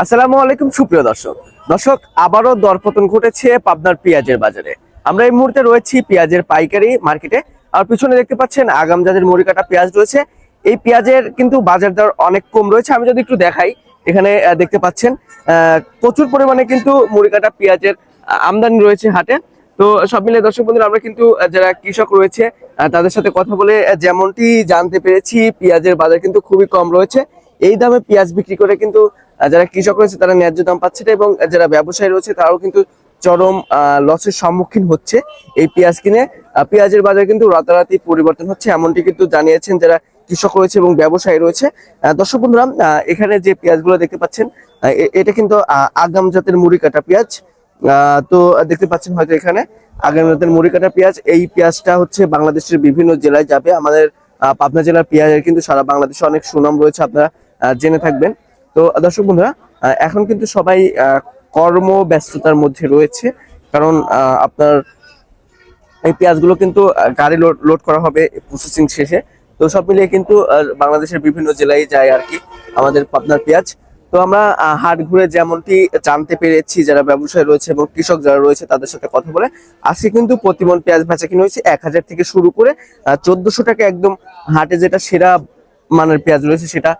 আসসালামু আলাইকুম সুপ্রিয় দর্শক আবারও দরপতন ঘটেছে পাবনার পেঁয়াজের বাজারে। আমরা এই মুহূর্তে রয়েছি পেঁয়াজের পাইকারি মার্কেটে। আর পিছনে দেখতে পাচ্ছেন আগাম জাতের মুড়ি কাটা পেঁয়াজ রয়েছে। এই পেঁয়াজের কিন্তু বাজার দর অনেক কম রয়েছে। আমি যদি একটু দেখাই, এখানে দেখতে পাচ্ছেন প্রচুর পরিমাণে কিন্তু মুড়ি কাটা পেঁয়াজের আমদানি রয়েছে হাটে। তো সব মিলে দর্শক বন্ধুরা, আমরা কিন্তু যারা কৃষক রয়েছে তাদের সাথে কথা বলে যেমনটি জানতে পেরেছি, পেঁয়াজের বাজার কিন্তু খুবই কম রয়েছে। এই দামে পেঁয়াজ বিক্রি করে কিন্তু যারা কৃষক রয়েছে তারা ন্যায্য দাম পাচ্ছে না, এবং যারা ব্যবসায়ী রয়েছে তারাও কিন্তু চরম লসের সম্মুখীন হচ্ছে। এই পেঁয়াজ কিনে পেঁয়াজের বাজার কিন্তু রাতারাতি পরিবর্তন হচ্ছে, এমনটি কিন্তু জানিয়েছেন যারা কৃষক রয়েছে এবং ব্যবসায়ী রয়েছে। দর্শক বন্ধুরা, এখানে যে পেঁয়াজগুলো দেখতে পাচ্ছেন এটা কিন্তু আগাম জাতের মুড়ি কাটা পেঁয়াজ। তো দেখতে পাচ্ছেন হয়তো এখানে আগাম জাতের মুড়ি কাটা পেঁয়াজ। এই পেঁয়াজটা হচ্ছে বাংলাদেশের বিভিন্ন জেলায় যাবে। আমাদের পাবনা জেলার পেঁয়াজের কিন্তু সারা বাংলাদেশে অনেক সুনাম রয়েছে, আপনারা জেনে থাকবেন। তো দর্শক বন্ধুরা, এখন কিন্তু সবাই কর্মব্যস্ততার মধ্যে রয়েছে, কারণ আপনার এই পেঁয়াজগুলো কিন্তু গাড়ি লোড করা হবে প্রসেসিং শেষে। তো সব মিলিয়ে কিন্তু বাংলাদেশের বিভিন্ন জেলায় যায় আর কি আমাদের পাবনার পেঁয়াজ। তো আমরা হাট ঘুরে যেমনটি জানতে পেরেছি, যারা ব্যবসায়ী রয়েছে এবং কৃষক যারা রয়েছে তাদের সাথে কথা বলে, আজকে কিন্তু প্রতিমন পেঁয়াজ বেচা কিনে হয়েছে 1000 থেকে শুরু করে 1400 টাকা। একদম হাটে যেটা সেরা মানের পেঁয়াজ রয়েছে সেটা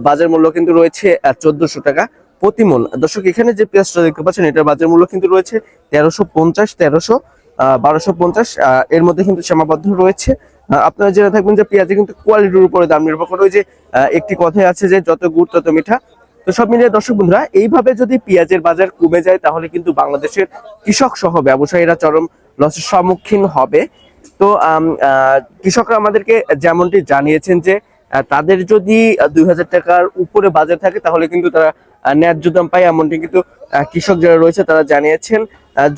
বাজার মূল্য কিন্তু রয়েছে 1400 টাকা প্রতি মন। দর্শক, এখানে যে পেঁয়াজটা দেখতে পাচ্ছেন এটার বাজার মূল্য কিন্তু রয়েছে 1350, 1300, 1250, এর মধ্যে কিন্তু সীমাবদ্ধ রয়েছে। আপনারা জেনে থাকবেন যে পেঁয়াজের কিন্তু কোয়ালিটির উপরে দাম নির্ভর করে। ওই যে একটি কথাই আছে যে যত গুড় তত মিঠা। তো সব মিলিয়ে দর্শক বন্ধুরা, এইভাবে যদি পেঁয়াজের বাজার কমে যায় তাহলে কিন্তু বাংলাদেশের কৃষক সহ ব্যবসায়ীরা চরম লসের সম্মুখীন হবে। তো কৃষকরা আমাদেরকে যেমনটি জানিয়েছেন যে তাদের যদি 2000 টাকার উপরে বাজার থাকে তাহলে কিন্তু তারা ন্যায্য দাম পায়, এমনটি কিন্তু কৃষক যারা রয়েছে তারা জানিয়েছেন।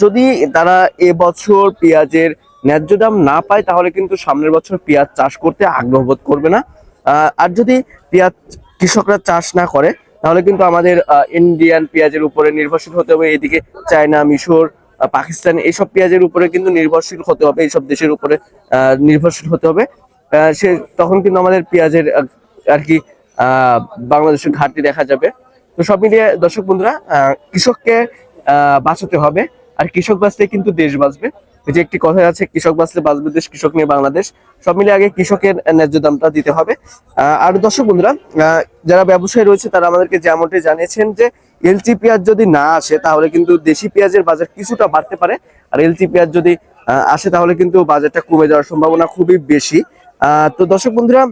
যদি তারা এবছর পেঁয়াজের ন্যায্য দাম না পায় তাহলে কিন্তু সামনের বছর পেঁয়াজ চাষ করতে আগ্রহ বোধ করবে না। আর যদি পেঁয়াজ কৃষকরা চাষ না করে তাহলে কিন্তু আমাদের ইন্ডিয়ান পেঁয়াজের উপরে নির্ভরশীল হতে হবে। এদিকে চায়না, মিশর, পাকিস্তান এইসব পেঁয়াজের উপরে কিন্তু নির্ভরশীল হতে হবে, এইসব দেশের উপরে নির্ভরশীল হতে হবে। সে তখন কিন্তু আমাদের পেঁয়াজের আর কি বাংলাদেশের ঘাটতি দেখা যাবে। তো সব মিলিয়ে দর্শক বন্ধুরা, কৃষককে বাঁচাতে হবে, আর কৃষক বাঁচলে কিন্তু দেশ বাঁচবে। এই যে একটি কথা আছে, কৃষক বাঁচলে বাঁচবে দেশ, কৃষক নিয়ে বাংলাদেশ। সব মিলিয়ে আগে কৃষকের ন্যায্য দামটা দিতে হবে। আর দর্শক বন্ধুরা, যারা ব্যবসায়ী রয়েছে তারা আমাদেরকে যেমনটি জানিয়েছেন যে এলচি পেঁয়াজ যদি না আসে তাহলে কিন্তু দেশি পেঁয়াজের বাজার কিছুটা বাড়তে পারে, আর এলচি পেঁয়াজ যদি আসে তাহলে কিন্তু বাজারটা কমে যাওয়ার সম্ভাবনা খুবই বেশি। তো দর্শক বন্ধুরা,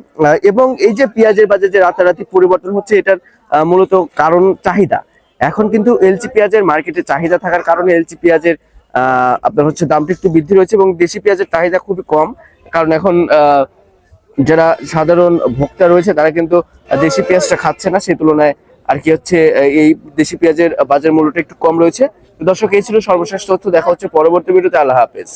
এবং এই যে পেঁয়াজের বাজার যে রাতারাতি পরিবর্তন হচ্ছে, এটার মূলত কারণ চাহিদা। এখন কিন্তু এলচি পেঁয়াজের মার্কেটে চাহিদা থাকার কারণে এলচি পেঁয়াজের আপনার হচ্ছে দামটা একটু বৃদ্ধি রয়েছে, এবং দেশি পেঁয়াজের চাহিদা খুবই কম। কারণ এখন যারা সাধারণ ভোক্তা রয়েছে তারা কিন্তু দেশি পেঁয়াজটা খাচ্ছে না, সেই তুলনায় আর কি হচ্ছে এই দেশি পেঁয়াজের বাজার মূল্যটা একটু কম রয়েছে। তো দর্শক, এই ছিল সর্বশেষ তথ্য। দেখা হচ্ছে পরবর্তী ভিডিওতে। আল্লাহ হাফেজ।